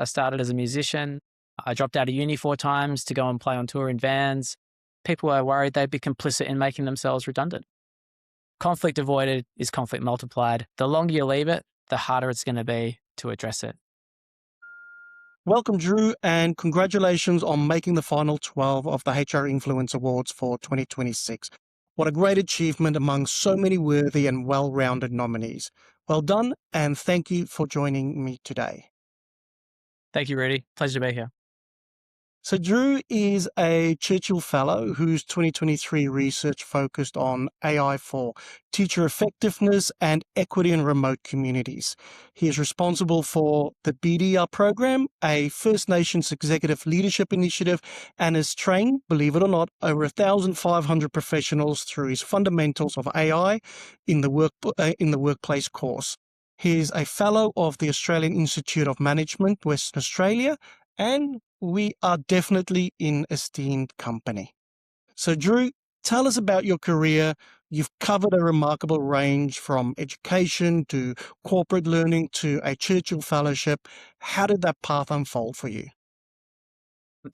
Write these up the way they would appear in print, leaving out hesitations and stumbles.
I started as a musician. I dropped out of uni 4 times to go and play on tour in vans. People were worried they'd be complicit in making themselves redundant. Conflict avoided is conflict multiplied. The longer you leave it, the harder it's going to be to address it. Welcome, Drew, and congratulations on making the final 12 of the HR Influence Awards for 2026. What a great achievement among so many worthy and well-rounded nominees. Well done, and thank you for joining me today. Thank you, Rudy. Pleasure to be here. So Drew is a Churchill Fellow whose 2023 research focused on AI for teacher effectiveness and equity in remote communities. He is responsible for the Beediyar program, a First Nations executive leadership initiative, and has trained, believe it or not, over 1,500 professionals through his Fundamentals of AI in the Workplace course. He is a Fellow of the Australian Institute of Management, Western Australia, and we are definitely in esteemed company. So Drew, tell us about your career. You've covered a remarkable range from education to corporate learning to a Churchill Fellowship. How did that path unfold for you?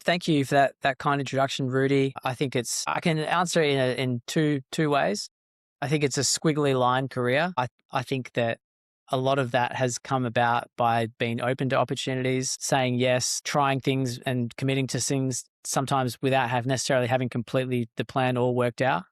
Thank you for that kind introduction, Rudy. I think I can answer it in two ways. I think it's a squiggly line career. I think that a lot of that has come about by being open to opportunities, saying yes, trying things and committing to things sometimes without necessarily having completely the plan all worked out.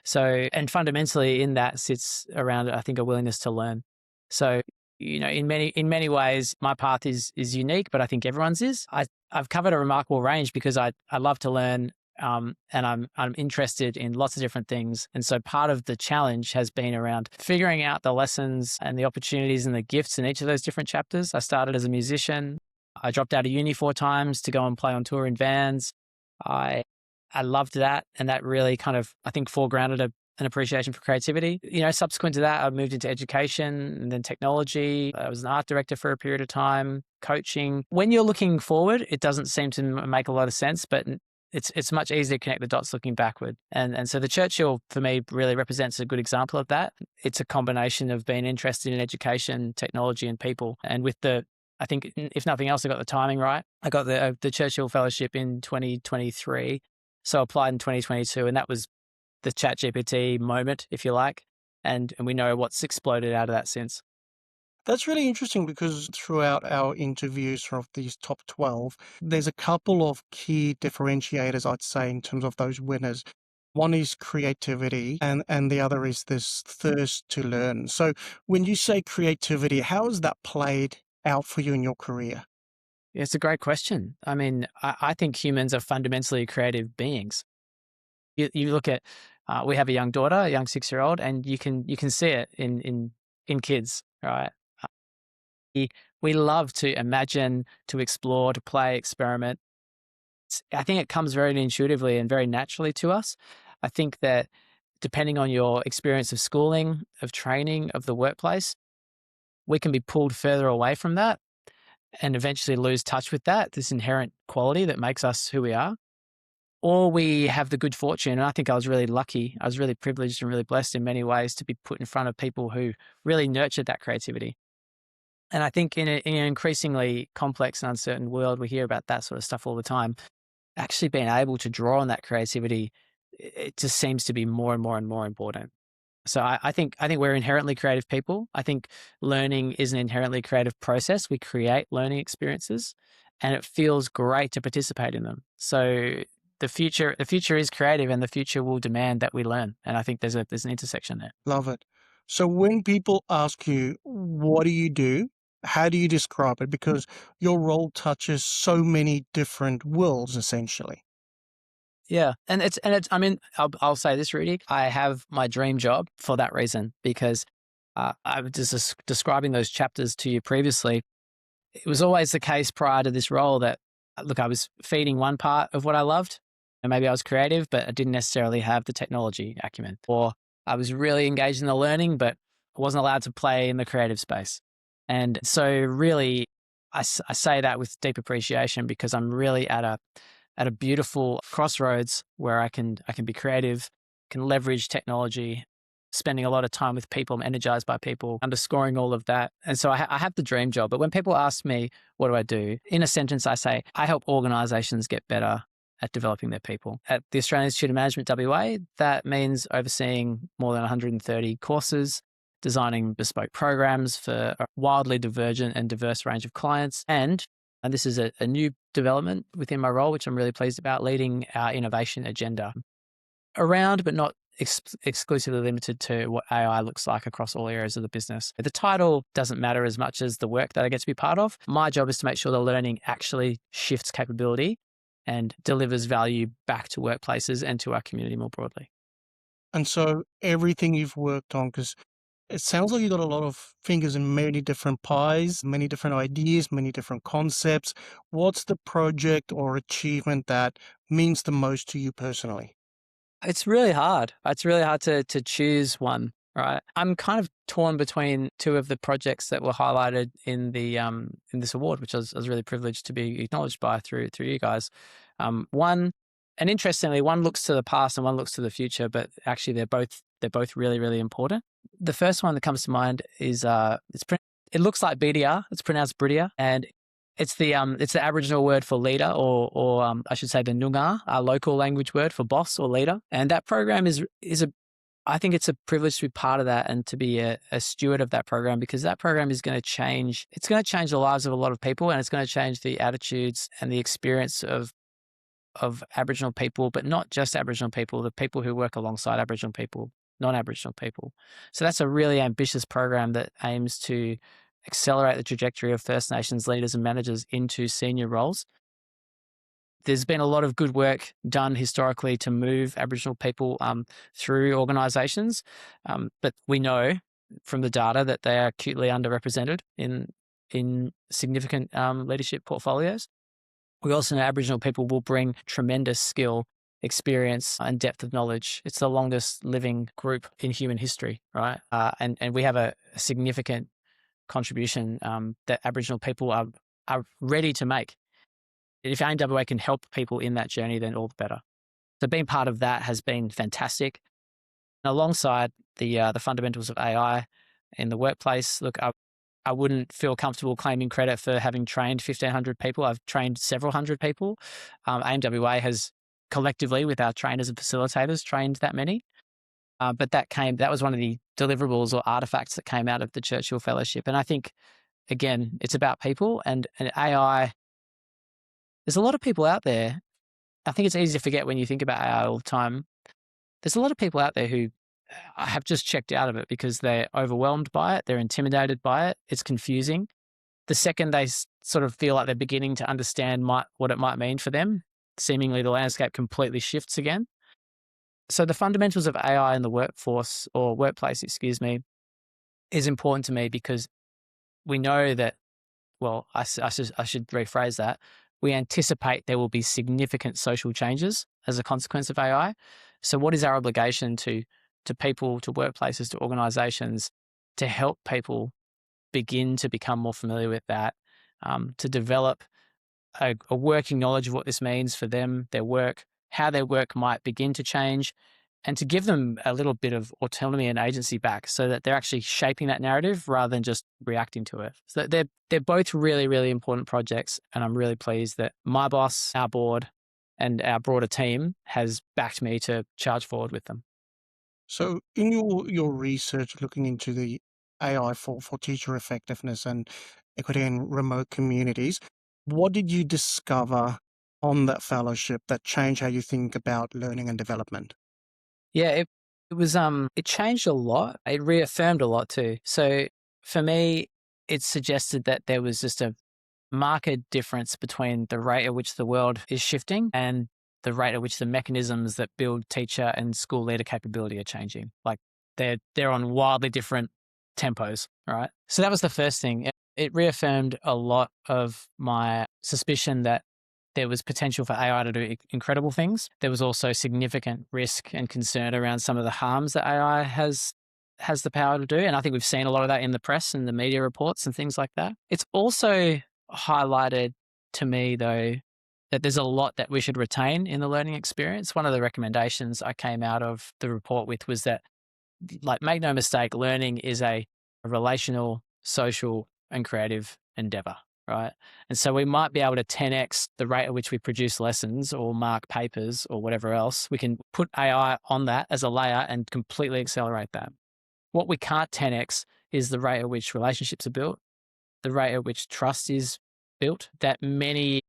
So, and fundamentally in that sits around, I think, a willingness to learn. So, in many ways, my path is unique, but I think everyone's is. I've covered a remarkable range because I love to learn. And I'm interested in lots of different things. And so part of the challenge has been around figuring out the lessons and the opportunities and the gifts in each of those different chapters. I started as a musician. I dropped out of uni 4 times to go and play on tour in vans. I loved that. And that really kind of, I think, foregrounded an appreciation for creativity. Subsequent to that, I moved into education and then technology. I was an art director for a period of time, coaching. When you're looking forward, it doesn't seem to make a lot of sense, but it's much easier to connect the dots looking backward. And so the Churchill, for me, really represents a good example of that. It's a combination of being interested in education, technology, and people. And I think, if nothing else, I got the timing right. I got the Churchill Fellowship in 2023, so I applied in 2022, and that was the ChatGPT moment, if you like. And we know what's exploded out of that since. That's really interesting because throughout our interviews of these top 12, there's a couple of key differentiators, I'd say, in terms of those winners. One is creativity and the other is this thirst to learn. So when you say creativity, how has that played out for you in your career? Yeah, it's a great question. I mean, I think humans are fundamentally creative beings. You look at, we have a young daughter, a young 6-year-old, and you can see it in kids, right? We love to imagine, to explore, to play, experiment. I think it comes very intuitively and very naturally to us. I think that depending on your experience of schooling, of training, of the workplace, we can be pulled further away from that and eventually lose touch with this inherent quality that makes us who we are. Or we have the good fortune, and I think I was really lucky, I was really privileged and really blessed in many ways to be put in front of people who really nurtured that creativity. And I think in an increasingly complex and uncertain world, we hear about that sort of stuff all the time. Actually being able to draw on that creativity, it just seems to be more and more and more important. So I think we're inherently creative people. I think learning is an inherently creative process. We create learning experiences, and it feels great to participate in them. So the future is creative, and the future will demand that we learn. And I think there's an intersection there. Love it. So when people ask you, what do you do? How do you describe it? Because your role touches so many different worlds, essentially. Yeah. And I mean, I'll say this, Rudy, I have my dream job for that reason, because I was just describing those chapters to you previously. It was always the case prior to this role that, look, I was feeding one part of what I loved, and maybe I was creative, but I didn't necessarily have the technology acumen, or I was really engaged in the learning, but I wasn't allowed to play in the creative space. And so really, I say that with deep appreciation, because I'm really at a beautiful crossroads where I can be creative, can leverage technology, spending a lot of time with people. I'm energized by people, underscoring all of that. And so I have the dream job. But when people ask me, what do I do? In a sentence, I say, I help organizations get better at developing their people. At the Australian Institute of Management WA, that means overseeing more than 130 courses, designing bespoke programs for a wildly divergent and diverse range of clients. And this is a new development within my role, which I'm really pleased about, leading our innovation agenda around, but not exclusively limited to what AI looks like across all areas of the business. The title doesn't matter as much as the work that I get to be part of. My job is to make sure the learning actually shifts capability and delivers value back to workplaces and to our community more broadly. And so everything you've worked on, because it sounds like you got a lot of fingers in many different pies, many different ideas, many different concepts. What's the project or achievement that means the most to you personally? It's really hard. It's really hard to choose one, right? I'm kind of torn between two of the projects that were highlighted in the in this award, which I was really privileged to be acknowledged by through you guys. One, and interestingly, one looks to the past and one looks to the future, but actually they're both really, really important. The first one that comes to mind is it looks like Beediyar. It's pronounced Beediyar, and it's the Aboriginal word for leader, or I should say the Noongar, our local language word for boss or leader. And that program I think it's a privilege to be part of that and to be a steward of that program, because that program is going to change. It's going to change the lives of a lot of people, and it's going to change the attitudes and the experience of Aboriginal people, but not just Aboriginal people, the people who work alongside Aboriginal people, non-Aboriginal people. So that's a really ambitious program that aims to accelerate the trajectory of First Nations leaders and managers into senior roles. There's been a lot of good work done historically to move Aboriginal people through organisations, but we know from the data that they are acutely underrepresented in significant leadership portfolios. We also know Aboriginal people will bring tremendous skill, experience, and depth of knowledge. It's the longest living group in human history, right? And we have a significant contribution that Aboriginal people are ready to make. If ANWA can help people in that journey, then all the better. So being part of that has been fantastic. And alongside the fundamentals of AI in the workplace, look, I wouldn't feel comfortable claiming credit for having trained 1,500 people. I've trained several hundred people. AMWA has collectively, with our trainers and facilitators, trained that many. But that was one of the deliverables or artifacts that came out of the Churchill Fellowship. And I think, again, it's about people and AI. There's a lot of people out there. I think it's easy to forget when you think about AI all the time. There's a lot of people out there who have just checked out of it because they're overwhelmed by it. They're intimidated by it. It's confusing. The second they sort of feel like they're beginning to understand what it might mean for them, seemingly the landscape completely shifts again. So the fundamentals of AI in the workforce or workplace, is important to me because we know that, well, I should rephrase that. We anticipate there will be significant social changes as a consequence of AI. So what is our obligation to people, to workplaces, to organizations, to help people begin to become more familiar with that, to develop a working knowledge of what this means for them, their work, how their work might begin to change, and to give them a little bit of autonomy and agency back so that they're actually shaping that narrative rather than just reacting to it. So they're both really, really important projects, and I'm really pleased that my boss, our board, and our broader team has backed me to charge forward with them. So in your research looking into the AI for teacher effectiveness and equity in remote communities, what did you discover on that fellowship that changed how you think about learning and development? Yeah, it was it changed a lot. It reaffirmed a lot too. So for me, it suggested that there was just a marked difference between the rate at which the world is shifting and the rate at which the mechanisms that build teacher and school leader capability are changing. Like they're on wildly different tempos, right? So that was the first thing. It reaffirmed a lot of my suspicion that there was potential for AI to do incredible things. There was also significant risk and concern around some of the harms that AI has the power to do. And I think we've seen a lot of that in the press and the media reports and things like that. It's also highlighted to me, though, that there's a lot that we should retain in the learning experience. One of the recommendations I came out of the report with was that like, make no mistake, learning is a relational, social, and creative endeavor, right? And so we might be able to 10x the rate at which we produce lessons or mark papers or whatever else. We can put AI on that as a layer and completely accelerate that. What we can't 10x is the rate at which relationships are built, the rate at which trust is built, that many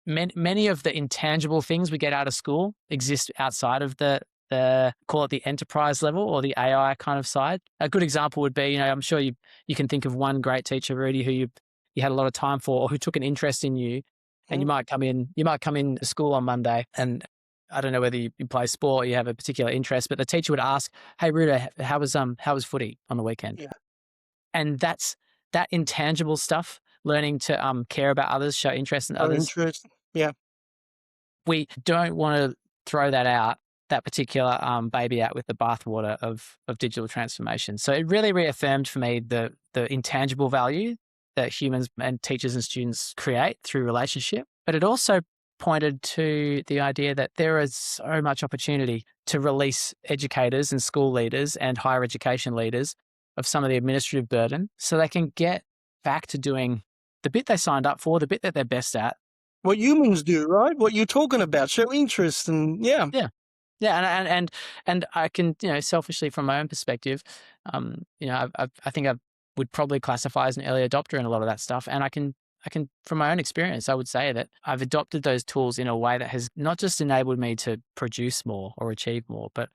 of the intangible things we get out of school exist outside of the call it the enterprise level or the AI kind of side. A good example would be, I'm sure you can think of one great teacher, Rudy, who you had a lot of time for, or who took an interest in you, and you might come in to school on Monday, and I don't know whether you play sport or you have a particular interest, but the teacher would ask, "Hey, Rudy, how was footy on the weekend?" Yeah. And that's that intangible stuff, learning to care about others, show interest in others. Interest. Yeah. We don't want to throw that particular baby out with the bathwater of digital transformation. So it really reaffirmed for me the intangible value that humans and teachers and students create through relationship. But it also pointed to the idea that there is so much opportunity to release educators and school leaders and higher education leaders of some of the administrative burden so they can get back to doing the bit they signed up for, the bit that they're best at. What humans do, right? What you're talking about, show interest, and yeah. And I can, selfishly from my own perspective, I think I would probably classify as an early adopter in a lot of that stuff, and I can from my own experience, I would say that I've adopted those tools in a way that has not just enabled me to produce more or achieve more, but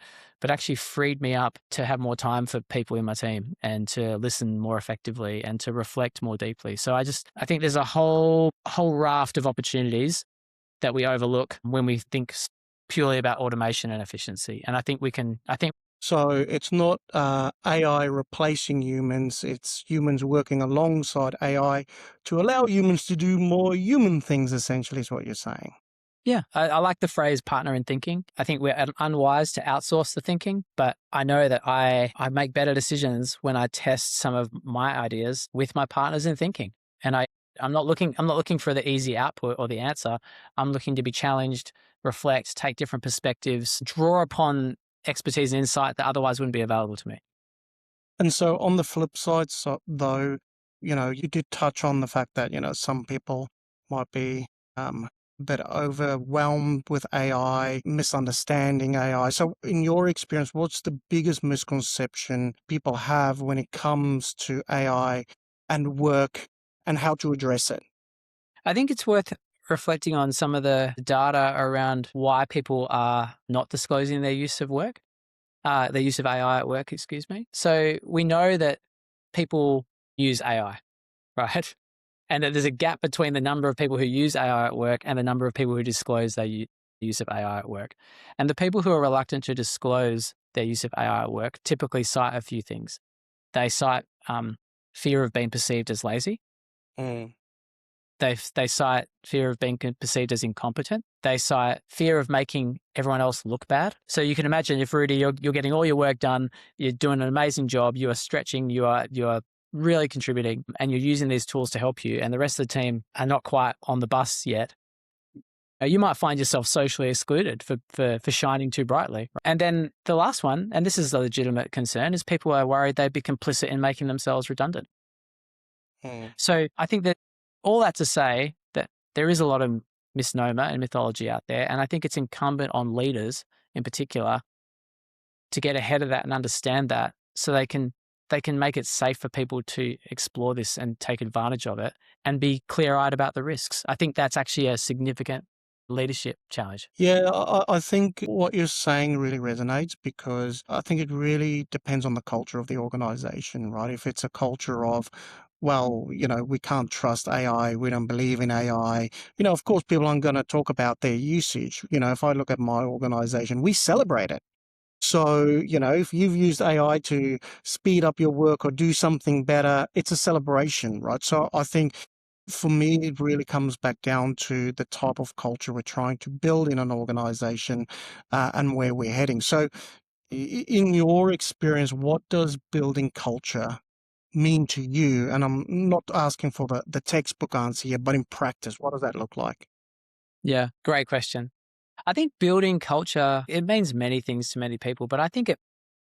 actually freed me up to have more time for people in my team and to listen more effectively and to reflect more deeply. So I think there's a whole raft of opportunities that we overlook when we think purely about automation and efficiency. And I think so it's not AI replacing humans, it's humans working alongside AI to allow humans to do more human things, essentially, is what you're saying. Yeah, I like the phrase partner in thinking. I think we're unwise to outsource the thinking, but I know that I make better decisions when I test some of my ideas with my partners in thinking. And I'm not looking for the easy output or the answer. I'm looking to be challenged, reflect, take different perspectives, draw upon expertise and insight that otherwise wouldn't be available to me. And so on the flip side, though, you did touch on the fact that, some people might be a bit overwhelmed with AI, misunderstanding AI. So in your experience, what's the biggest misconception people have when it comes to AI and work and how to address it? I think it's worth reflecting on some of the data around why people are not disclosing their use of AI at work, excuse me. So we know that people use AI, right? And that there's a gap between the number of people who use AI at work and the number of people who disclose their use of AI at work. And the people who are reluctant to disclose their use of AI at work typically cite a few things. They cite fear of being perceived as lazy. They cite fear of being perceived as incompetent. They cite fear of making everyone else look bad. So you can imagine if, Rudy, you're getting all your work done, you're doing an amazing job, you are stretching, you are really contributing, and you're using these tools to help you, and the rest of the team are not quite on the bus yet. You might find yourself socially excluded for shining too brightly. And then the last one, and this is a legitimate concern, is people are worried they'd be complicit in making themselves redundant. So I think that all that to say that there is a lot of misnomer and mythology out there, and I think it's incumbent on leaders in particular to get ahead of that and understand that so they can make it safe for people to explore this and take advantage of it and be clear-eyed about the risks. I think that's actually a significant leadership challenge. Yeah, I think what you're saying really resonates because I think it really depends on the culture of the organization, right? If it's a culture of, well, we can't trust AI, we don't believe in AI, of course, people aren't going to talk about their usage. If I look at my organization, we celebrate it. So, if you've used AI to speed up your work or do something better, it's a celebration, right? So I think for me, it really comes back down to the type of culture we're trying to build in an organization and where we're heading. So in your experience, what does building culture mean to you? And I'm not asking for the textbook answer here, but in practice, what does that look like? Yeah, great question. I think building culture, it means many things to many people, but I think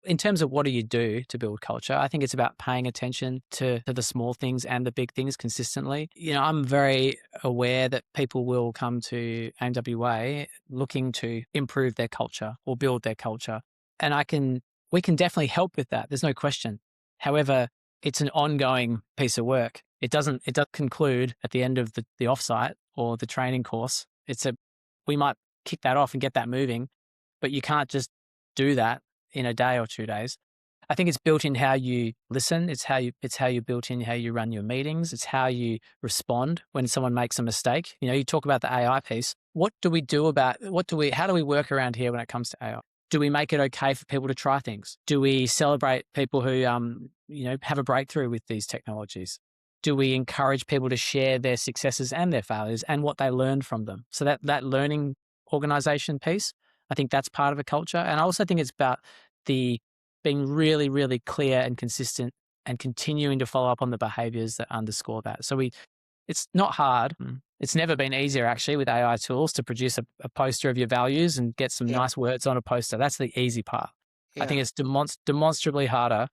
in terms of what do you do to build culture, I think it's about paying attention to the small things and the big things consistently. I'm very aware that people will come to AMWA looking to improve their culture or build their culture. And we can definitely help with that. There's no question. However, it's an ongoing piece of work. It doesn't conclude at the end of the offsite or the training course. We might kick that off and get that moving, but you can't just do that in a day or 2 days. I think it's built in how you listen. It's how you built in how you run your meetings. It's how you respond when someone makes a mistake. You talk about the AI piece. What do we do about how do we work around here when it comes to AI? Do we make it okay for people to try things? Do we celebrate people who have a breakthrough with these technologies? Do we encourage people to share their successes and their failures and what they learned from them? So that learning organization piece, I think that's part of a culture. And I also think it's about being really, really clear and consistent and continuing to follow up on the behaviors that underscore that. So it's not hard. It's never been easier actually with AI tools to produce a poster of your values and get some nice words on a poster. That's the easy part. Yeah. I think it's demonstrably harder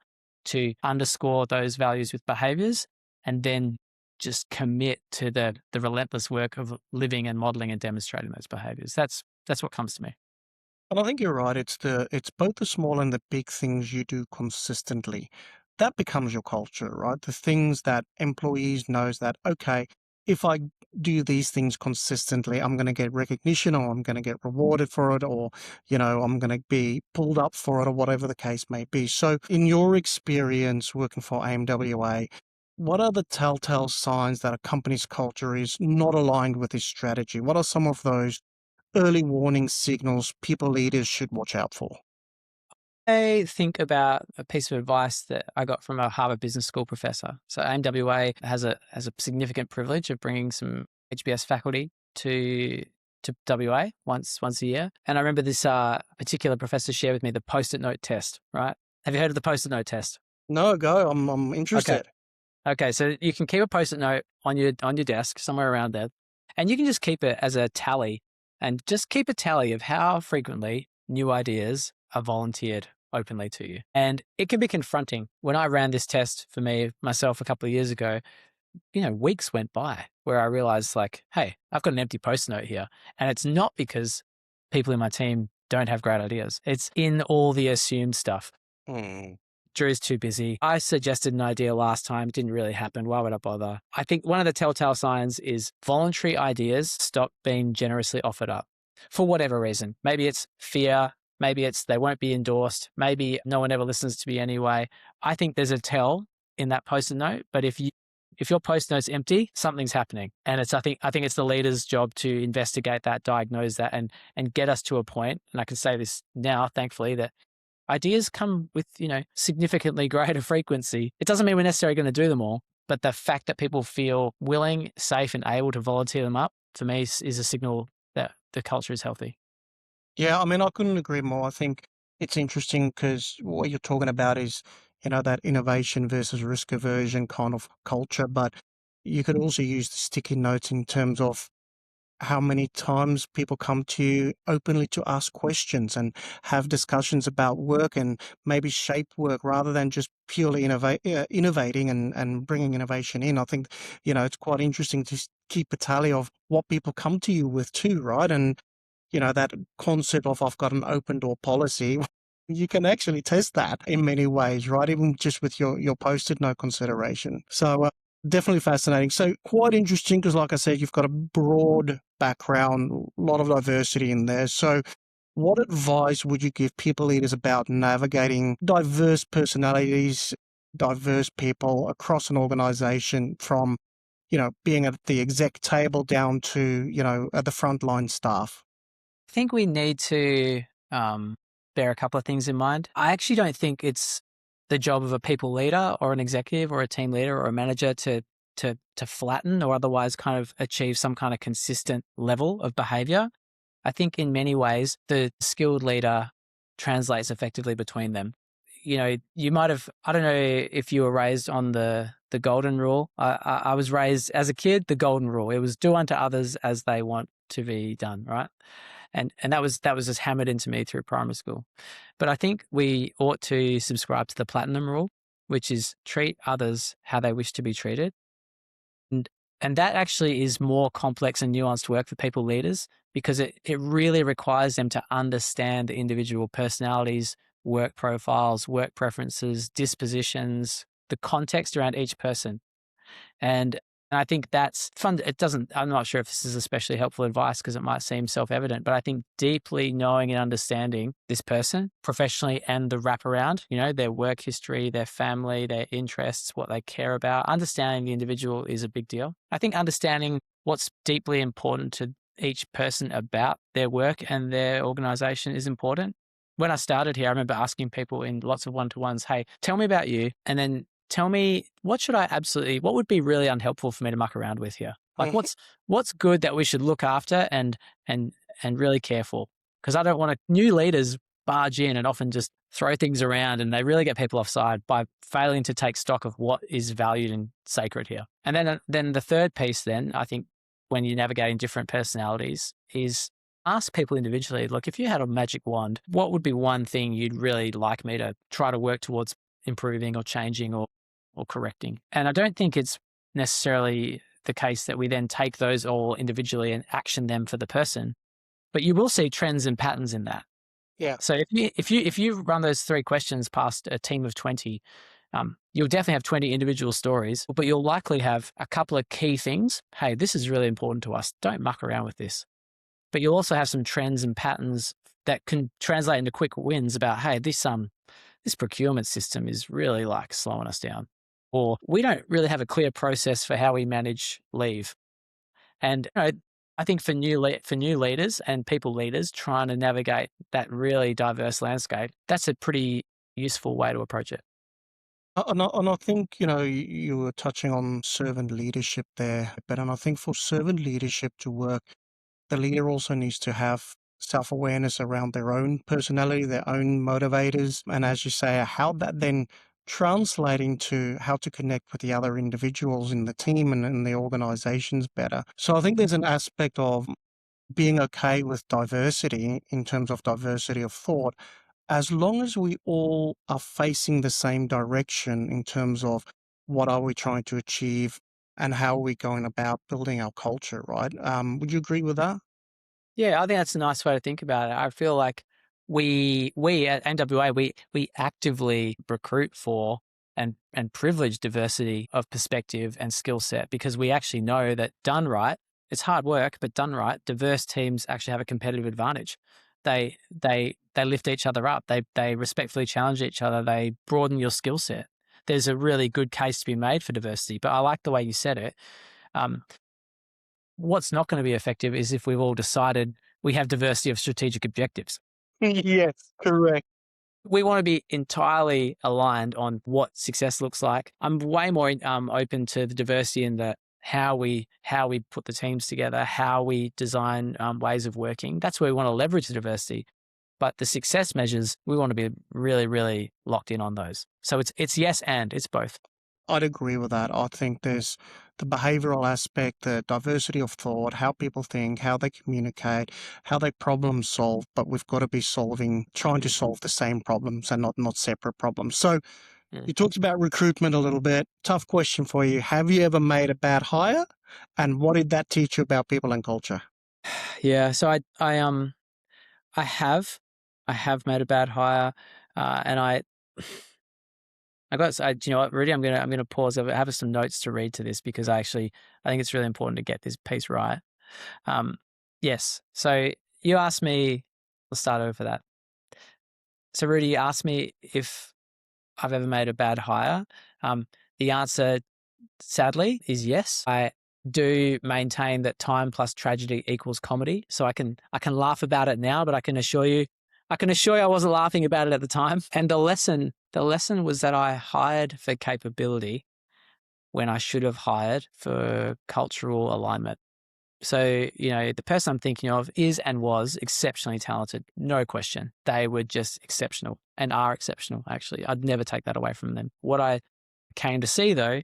to underscore those values with behaviors and then just commit to the relentless work of living and modeling and demonstrating those behaviors. That's what comes to me. And I think you're right. It's both the small and the big things you do consistently. That becomes your culture, right? The things that employees knows that, okay, if I do these things consistently, I'm going to get recognition or I'm going to get rewarded for it or, I'm going to be pulled up for it or whatever the case may be. So in your experience working for AMWA, what are the telltale signs that a company's culture is not aligned with its strategy? What are some of those early warning signals people leaders should watch out for? I think about a piece of advice that I got from a Harvard Business School professor. So AMWA has a significant privilege of bringing some HBS faculty to WA once a year. And I remember this particular professor shared with me the Post-it note test, right? Have you heard of the Post-it note test? No, go. I'm interested. Okay, so you can keep a Post-it note on your desk somewhere around there, and you can just keep it as a tally, and just keep a tally of how frequently new ideas are volunteered openly to you. And it can be confronting. When I ran this test for myself a couple of years ago, weeks went by where I realized hey, I've got an empty Post-it note here. And it's not because people in my team don't have great ideas. It's in all the assumed stuff. Drew's too busy. I suggested an idea last time. It didn't really happen. Why would I bother? I think one of the telltale signs is voluntary ideas stop being generously offered up for whatever reason. Maybe it's fear. Maybe it's they won't be endorsed. Maybe no one ever listens to me anyway. I think there's a tell in that Post-it note. But if your Post-it note's empty, something's happening. And I think it's the leader's job to investigate that, diagnose that, and get us to a point. And I can say this now, thankfully, that ideas come with, significantly greater frequency. It doesn't mean we're necessarily going to do them all, but the fact that people feel willing, safe, and able to volunteer them up, for me, is a signal that the culture is healthy. Yeah, I couldn't agree more. I think it's interesting because what you're talking about is, that innovation versus risk aversion kind of culture, but you could also use the sticky notes in terms of how many times people come to you openly to ask questions and have discussions about work and maybe shape work rather than just purely innovating and bringing innovation in. I think, it's quite interesting to keep a tally of what people come to you with too, right? And, that concept of I've got an open door policy, you can actually test that in many ways, right? Even just with your Post-it note consideration. So, definitely fascinating. So quite interesting because, like I said, you've got a broad background, a lot of diversity in there. So what advice would you give people leaders about navigating diverse personalities, diverse people across an organization from, being at the exec table down to, at the frontline staff? I think we need to bear a couple of things in mind. I actually don't think it's the job of a people leader or an executive or a team leader or a manager to flatten or otherwise kind of achieve some kind of consistent level of behavior. I think in many ways, the skilled leader translates effectively between them. You might have, I don't know if you were raised on the golden rule. I was raised as a kid, the golden rule. It was do unto others as they want to be done, right? And that was just hammered into me through primary school. But I think we ought to subscribe to the platinum rule, which is treat others how they wish to be treated. And that actually is more complex and nuanced work for people leaders, because it really requires them to understand the individual personalities, work profiles, work preferences, dispositions, the context around each person. And I think that's fun. I'm not sure if this is especially helpful advice because it might seem self-evident, but I think deeply knowing and understanding this person professionally and the wraparound, their work history, their family, their interests, what they care about, understanding the individual is a big deal. I think understanding what's deeply important to each person about their work and their organization is important. When I started here, I remember asking people in lots of one-to-ones, hey, tell me about you. And then tell me, what would be really unhelpful for me to muck around with here? Like what's good that we should look after and really care for? Because I don't want new leaders barge in and often just throw things around, and they really get people offside by failing to take stock of what is valued and sacred here. And then the third piece then, I think, when you're navigating different personalities is ask people individually, look, if you had a magic wand, what would be one thing you'd really like me to try to work towards improving or changing or correcting? And I don't think it's necessarily the case that we then take those all individually and action them for the person, but you will see trends and patterns in that. Yeah. So if you run those 3 questions past a team of 20, you'll definitely have 20 individual stories, but you'll likely have a couple of key things. Hey, this is really important to us. Don't muck around with this. But you'll also have some trends and patterns that can translate into quick wins about, hey, this procurement system is really like slowing us down, or we don't really have a clear process for how we manage leave. And I think for new leaders and people leaders trying to navigate that really diverse landscape, that's a pretty useful way to approach it. And I think, you were touching on servant leadership there, but I think for servant leadership to work, the leader also needs to have self-awareness around their own personality, their own motivators, and as you say, how that then translate into how to connect with the other individuals in the team and in the organizations better. So I think there's an aspect of being okay with diversity in terms of diversity of thought, as long as we all are facing the same direction in terms of what are we trying to achieve and how are we going about building our culture, right? Would you agree with that? Yeah, I think that's a nice way to think about it. I feel like we at NWA, we actively recruit for and privilege diversity of perspective and skill set, because we actually know that done right, it's hard work, but done right, diverse teams actually have a competitive advantage. They lift each other up. They respectfully challenge each other. They broaden your skill set. There's a really good case to be made for diversity, but I like the way you said it. What's not going to be effective is if we've all decided we have diversity of strategic objectives. Yes, correct. We want to be entirely aligned on what success looks like. I'm way more open to the diversity in the how we put the teams together, how we design ways of working. That's where we want to leverage the diversity. But the success measures, we want to be really, really locked in on those. So it's yes and it's both. I'd agree with that. I think there's the behavioral aspect, the diversity of thought, how people think, how they communicate, how they problem solve, but we've got to be trying to solve the same problems and not separate problems. So you talked about recruitment a little bit. Tough question for you. Have you ever made a bad hire? And what did that teach you about people and culture? Yeah, so I have made a bad hire, and do you know what, Rudy? I'm gonna pause. I have some notes to read to this because I think it's really important to get this piece right. Yes. So you asked me. Let's start over that. So Rudy, you asked me if I've ever made a bad hire. The answer, sadly, is yes. I do maintain that time plus tragedy equals comedy. So I can laugh about it now, but I can assure you I wasn't laughing about it at the time. And the lesson was that I hired for capability when I should have hired for cultural alignment. So, the person I'm thinking of is and was exceptionally talented, no question. They were just exceptional and are exceptional, actually. I'd never take that away from them. What I came to see, though,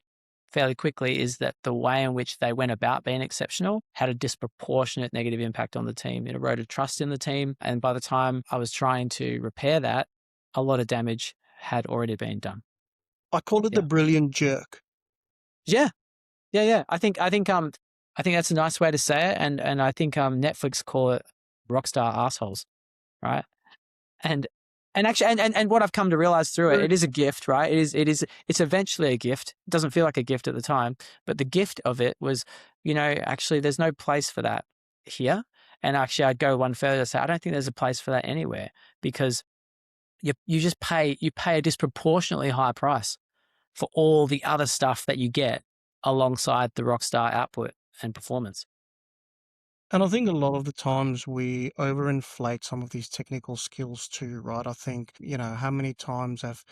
fairly quickly is that the way in which they went about being exceptional had a disproportionate negative impact on the team. It eroded trust in the team. And by the time I was trying to repair that, a lot of damage had already been done. I call it the Yeah. brilliant jerk. Yeah. I think that's a nice way to say it. And I think Netflix call it rockstar assholes, right? And actually, and what I've come to realize through it, it is a gift, right? It's eventually a gift. It doesn't feel like a gift at the time, but the gift of it was, actually there's no place for that here. And actually I'd go one further and say, I don't think there's a place for that anywhere, because you just pay a disproportionately high price for all the other stuff that you get alongside the rockstar output and performance. And I think a lot of the times we overinflate some of these technical skills too, right? I think, how many times have,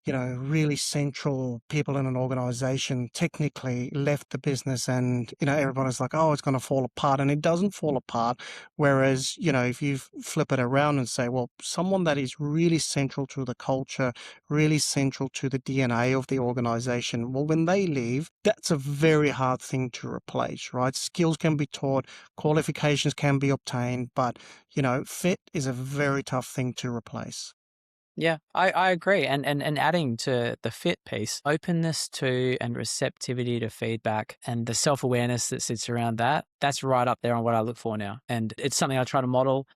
really central people in an organization technically left the business and, everybody's like, oh, it's going to fall apart, and it doesn't fall apart. Whereas, if you flip it around and say, well, someone that is really central to the culture, really central to the DNA of the organization, well, when they leave, that's a very hard thing to replace, right? Skills can be taught, qualifications can be obtained, but, fit is a very tough thing to replace. Yeah, I agree. And adding to the fit piece, openness to and receptivity to feedback and the self-awareness that sits around that, that's right up there on what I look for now. And it's something I try to model.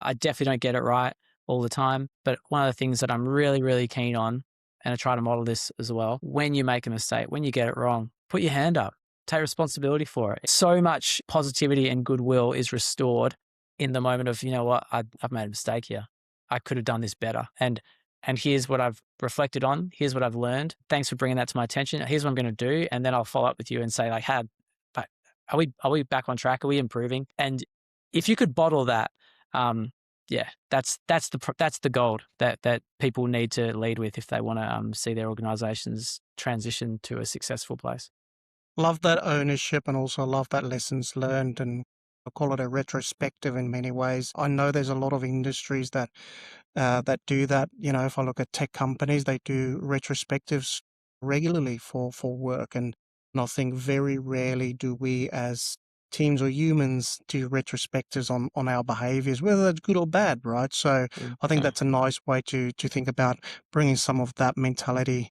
I definitely don't get it right all the time, but one of the things that I'm really, really keen on, and I try to model this as well, when you make a mistake, when you get it wrong, put your hand up, take responsibility for it. So much positivity and goodwill is restored in the moment of, I've made a mistake here. I could have done this better. And here's what I've reflected on. Here's what I've learned. Thanks for bringing that to my attention. Here's what I'm going to do. And then I'll follow up with you and say, like, but are we back on track? Are we improving? And if you could bottle that, that's the gold that people need to lead with if they want to see their organizations transition to a successful place. Love that ownership, and also love that lessons learned, and I call it a retrospective in many ways. I know there's a lot of industries that do that. If I look at tech companies, they do retrospectives regularly for work, and I think very rarely do we as teams or humans do retrospectives on our behaviors, whether that's good or bad, right? So I think that's a nice way to think about bringing some of that mentality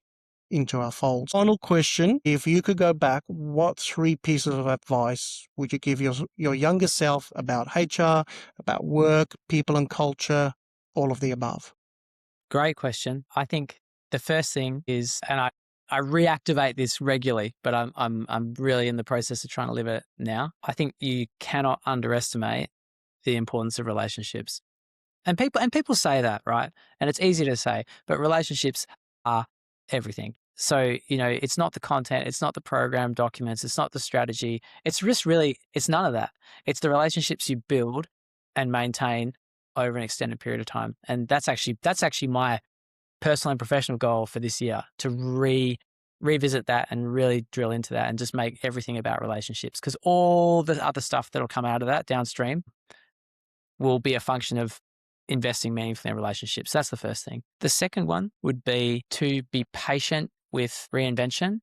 into our folds. Final question: if you could go back, what 3 pieces of advice would you give your younger self about HR, about work, people and culture, all of the above? Great question. I think the first thing is, and I reactivate this regularly, but I'm really in the process of trying to live it now. I think you cannot underestimate the importance of relationships. And people say that, right? And it's easy to say, but relationships are everything. So, it's not the content, it's not the program documents, it's not the strategy. It's just really, it's none of that. It's the relationships you build and maintain over an extended period of time. And that's actually my personal and professional goal for this year, to revisit that and really drill into that and just make everything about relationships, because all the other stuff that'll come out of that downstream will be a function of investing meaningfully in relationships. That's the first thing. The second one would be to be patient with reinvention,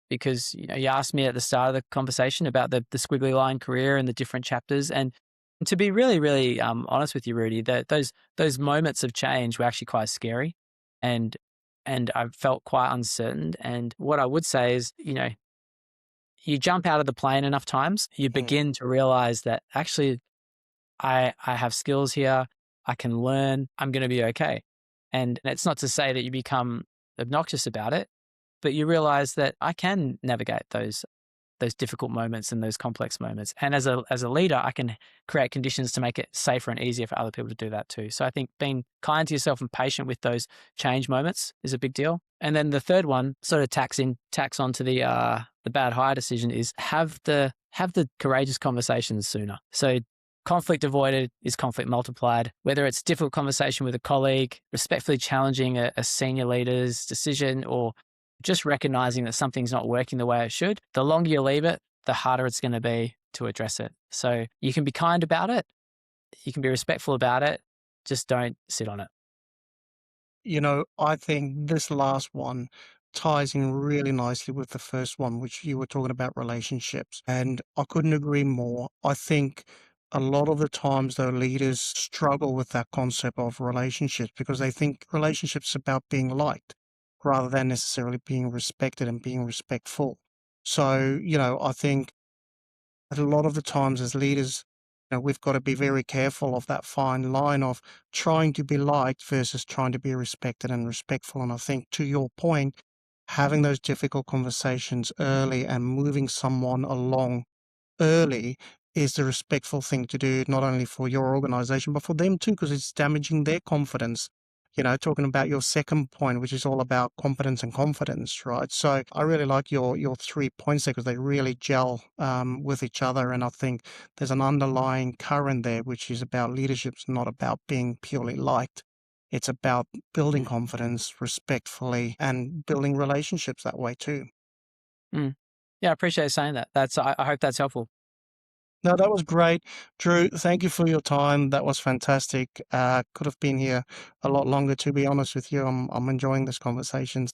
because you asked me at the start of the conversation about the squiggly line career and the different chapters. And to be really, really honest with you, Rudy, that those moments of change were actually quite scary, and I felt quite uncertain. And what I would say is, you jump out of the plane enough times, you begin to realize that actually I have skills here, I can learn, I'm going to be okay. And it's not to say that you become obnoxious about it, but you realize that I can navigate those difficult moments and those complex moments. And as a leader, I can create conditions to make it safer and easier for other people to do that too. So I think being kind to yourself and patient with those change moments is a big deal. And then the third one, sort of tacks onto the bad hire decision, is have the courageous conversations sooner. So conflict avoided is conflict multiplied. Whether it's difficult conversation with a colleague, respectfully challenging a senior leader's decision, or just recognizing that something's not working the way it should, the longer you leave it, the harder it's going to be to address it. So you can be kind about it, you can be respectful about it, just don't sit on it. I think this last one ties in really nicely with the first one, which you were talking about relationships. And I couldn't agree more. I think a lot of the times, though, leaders struggle with that concept of relationships because they think relationships are about being liked rather than necessarily being respected and being respectful. So, I think a lot of the times as leaders, we've got to be very careful of that fine line of trying to be liked versus trying to be respected and respectful. And I think to your point, having those difficult conversations early and moving someone along early is the respectful thing to do, not only for your organization, but for them too, because it's damaging their confidence. Talking about your second point, which is all about competence and confidence, right? So I really like your 3 points there because they really gel with each other. And I think there's an underlying current there, which is about leadership's not about being purely liked. It's about building confidence respectfully and building relationships that way too. Yeah, I appreciate you saying that. I hope that's helpful. No, that was great. Drew, thank you for your time. That was fantastic. Could have been here a lot longer, to be honest with you. I'm enjoying this conversation.